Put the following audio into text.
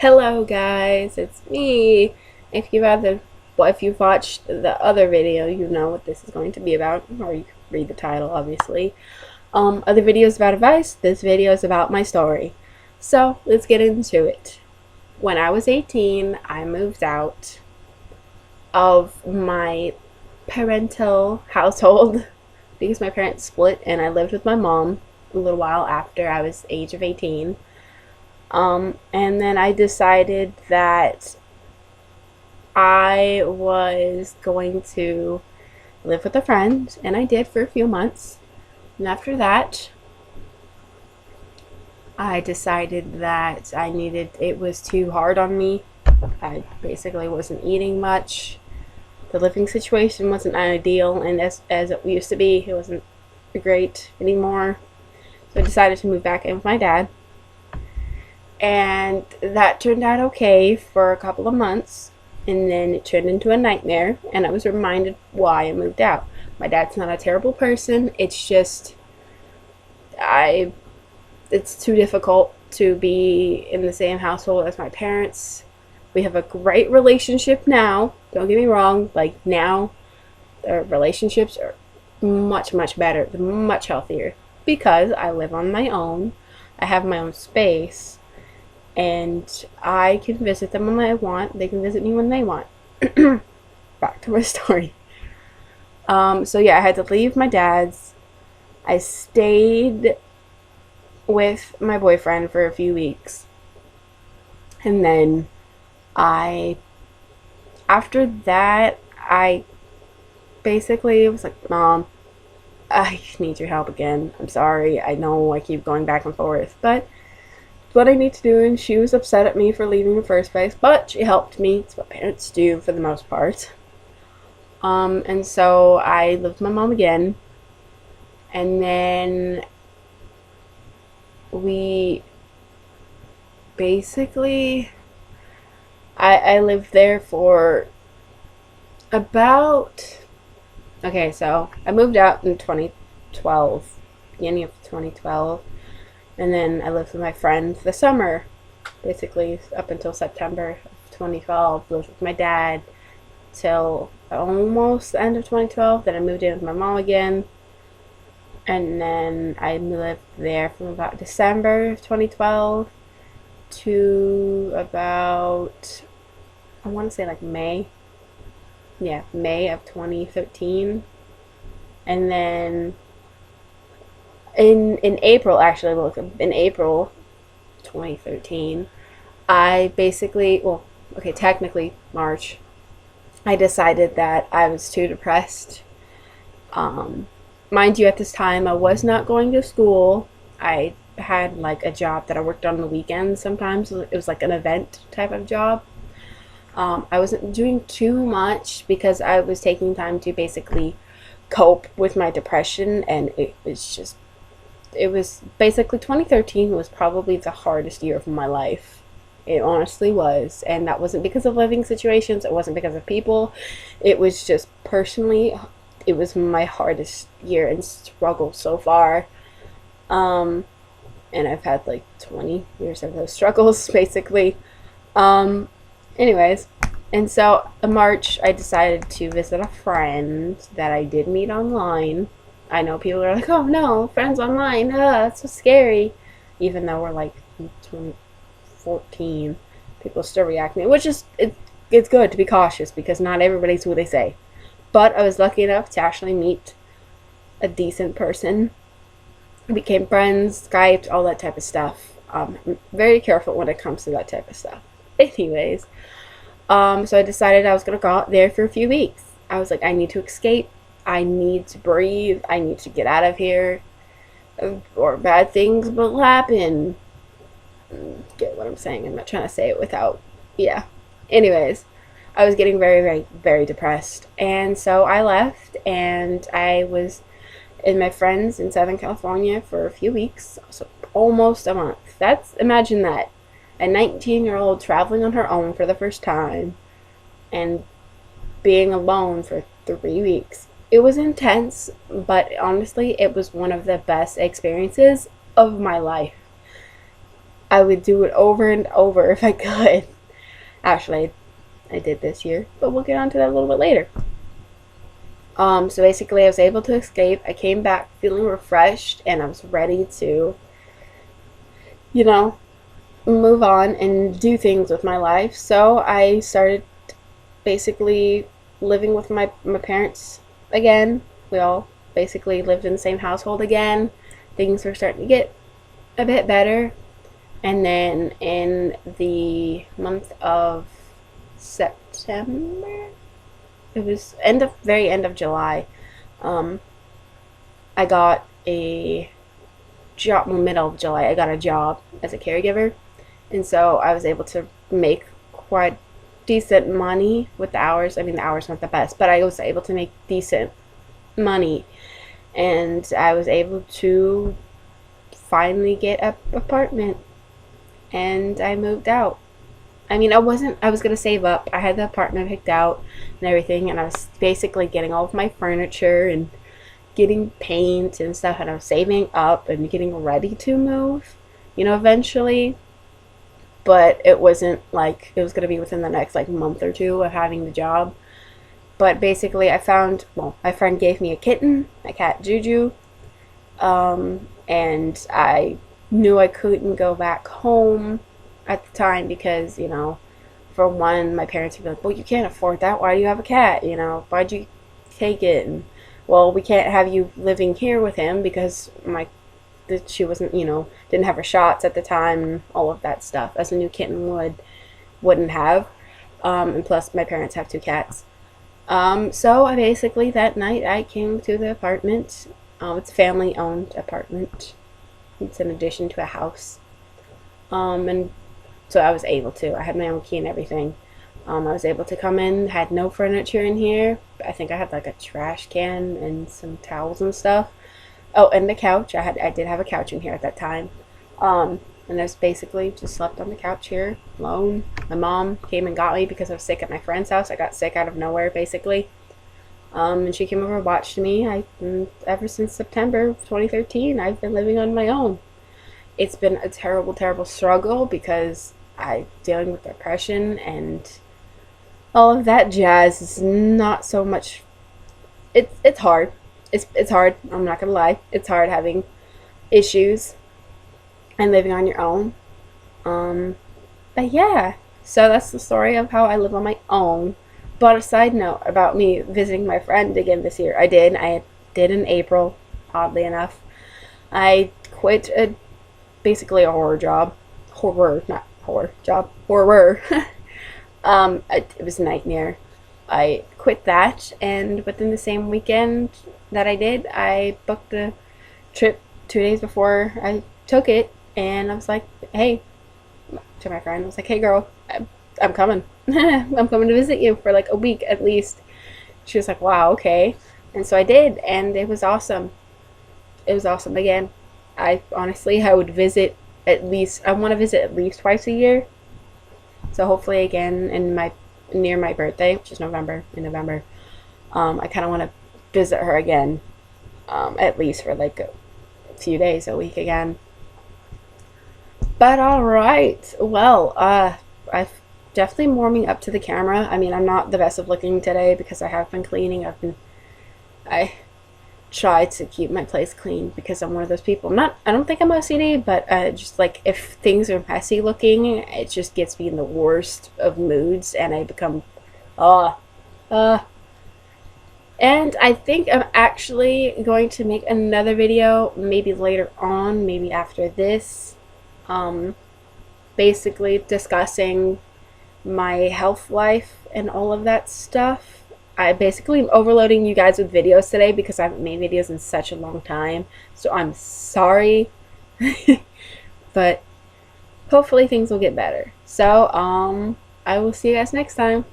Hello guys, it's me. If you've watched the other video, you know what this is going to be about, or you can read the title, obviously. Other videos about advice. This video is about my story. So let's get into it. When I was 18, I moved out of my parental household because my parents split, and I lived with my mom a little while after I was age of 18. And then I decided that I was going to live with a friend, and I did for a few months. And after that, I decided that it was too hard on me. I basically wasn't eating much. The living situation wasn't ideal, and as it used to be, it wasn't great anymore. So I decided to move back in with my dad. And that turned out okay for a couple of months, and then it turned into a nightmare, and I was reminded why I moved out. My dad's not a terrible person. It's just it's too difficult to be in the same household as my parents. We have a great relationship now. Don't get me wrong. Like, now our relationships are much better, much healthier, because I live on my own. I have my own space, and I can visit them when I want. They can visit me when they want. Back to my story. So yeah, I had to leave my dad's. I stayed with my boyfriend for a few weeks, and then after that, I basically was like, Mom, I need your help again. I'm sorry. I know I keep going back and forth, but what I need to do. And she was upset at me for leaving in the first place, but she helped me. It's what parents do for the most part. And so I lived with my mom again, and then we basically I lived there for about, okay, so I moved out in 2012, beginning of 2012. And then I lived with my friend the summer, basically up until September of 2012. Lived with my dad till almost the end of 2012. Then I moved in with my mom again. And then I lived there from about December of 2012 to about, I want to say like May. Yeah, May of 2013. And then in April, actually, look, in April 2013, I basically, well, okay, technically March, I decided that I was too depressed. Mind you, at this time, I was not going to school. I had like a job that I worked on the weekends sometimes. It was like an event type of job. I wasn't doing too much because I was taking time to basically cope with my depression, and it was basically 2013 was probably the hardest year of my life. It honestly was. And that wasn't because of living situations, it wasn't because of people. It was just personally, it was my hardest year and struggle so far. And I've had like 20 years of those struggles, basically. Anyways, and so in March, I decided to visit a friend that I did meet online. I know people are like, oh no, friends online, that's so scary. Even though we're like 2014, people still react to me, which is, it's good to be cautious because not everybody's who they say. But I was lucky enough to actually meet a decent person. We became friends, Skyped, all that type of stuff. I'm very careful when it comes to that type of stuff. Anyways, so I decided I was going to go out there for a few weeks. I was like, I need to escape. I need to breathe. I need to get out of here, or bad things will happen. Get what I'm saying? I'm not trying to say it without, yeah. Anyways, I was getting very depressed. And so I left, and I was in my friends in Southern California for a few weeks, so almost a month. Imagine that. A 19-year-old traveling on her own for the first time and being alone for 3 weeks. It was intense, but honestly, it was one of the best experiences of my life. I would do it over and over if I could. Actually, I did this year, but we'll get on to that a little bit later. So basically, I was able to escape. I came back feeling refreshed, and I was ready to, you know, move on and do things with my life. So I started basically living with my parents again. We all basically lived in the same household again. Things were starting to get a bit better. And then in the month of September, it was very end of July, I got a job. Well, middle of July, I got a job as a caregiver, and so I was able to make quite decent money with the hours. I mean, the hours weren't the best, but I was able to make decent money, and I was able to finally get an apartment, and I moved out. I mean, I was going to save up. I had the apartment picked out and everything, and I was basically getting all of my furniture and getting paint and stuff, and I was saving up and getting ready to move, eventually. But it wasn't like it was going to be within the next like month or two of having the job. But basically, my friend gave me a kitten, a cat, Juju, and I knew I couldn't go back home at the time because, for one, my parents would be like, well, you can't afford that. Why do you have a cat? Why'd you take it? And, well, we can't have you living here with him because she wasn't, didn't have her shots at the time and all of that stuff, as a new kitten wouldn't have. And plus, my parents have 2 cats. So I basically, that night, I came to the apartment. It's a family-owned apartment. It's in addition to a house. And so I was able to. I had my own key and everything. I was able to come in, had no furniture in here. I think I had like a trash can and some towels and stuff. Oh, and the couch. I did have a couch in here at that time. And I was basically just slept on the couch here alone. My mom came and got me because I was sick at my friend's house. I got sick out of nowhere, basically. And she came over and watched me. Ever since September 2013, I've been living on my own. It's been a terrible, terrible struggle because I'm dealing with depression and all of that jazz. Is not so much. It's hard. It's hard. I'm not gonna lie. It's hard having issues and living on your own. But yeah. So that's the story of how I live on my own. But a side note about me visiting my friend again this year. I did in April, oddly enough. I quit basically a horror job. Horror, not horror job. Horror. It was a nightmare. I quit that, and within the same weekend that I did, I booked the trip 2 days before I took it, and I was like, hey, to my friend, I was like, hey girl, I'm coming. I'm coming to visit you for like a week at least. She was like, wow, okay. And so I did, and it was awesome. It was awesome again. I would visit I want to visit at least twice a year. So hopefully again near my birthday, which is in November. I kind of want to visit her again, at least for like a few days, a week again. But alright, well, I've definitely warming up to the camera. I mean, I'm not the best of looking today because I have been cleaning. I try to keep my place clean because I'm one of those people. I don't think I'm OCD, but just like if things are messy looking, it just gets me in the worst of moods, and I become, and I think I'm actually going to make another video, maybe later on, maybe after this, basically discussing my health life and all of that stuff. I basically am overloading you guys with videos today because I haven't made videos in such a long time. So I'm sorry. But hopefully things will get better. So, I will see you guys next time.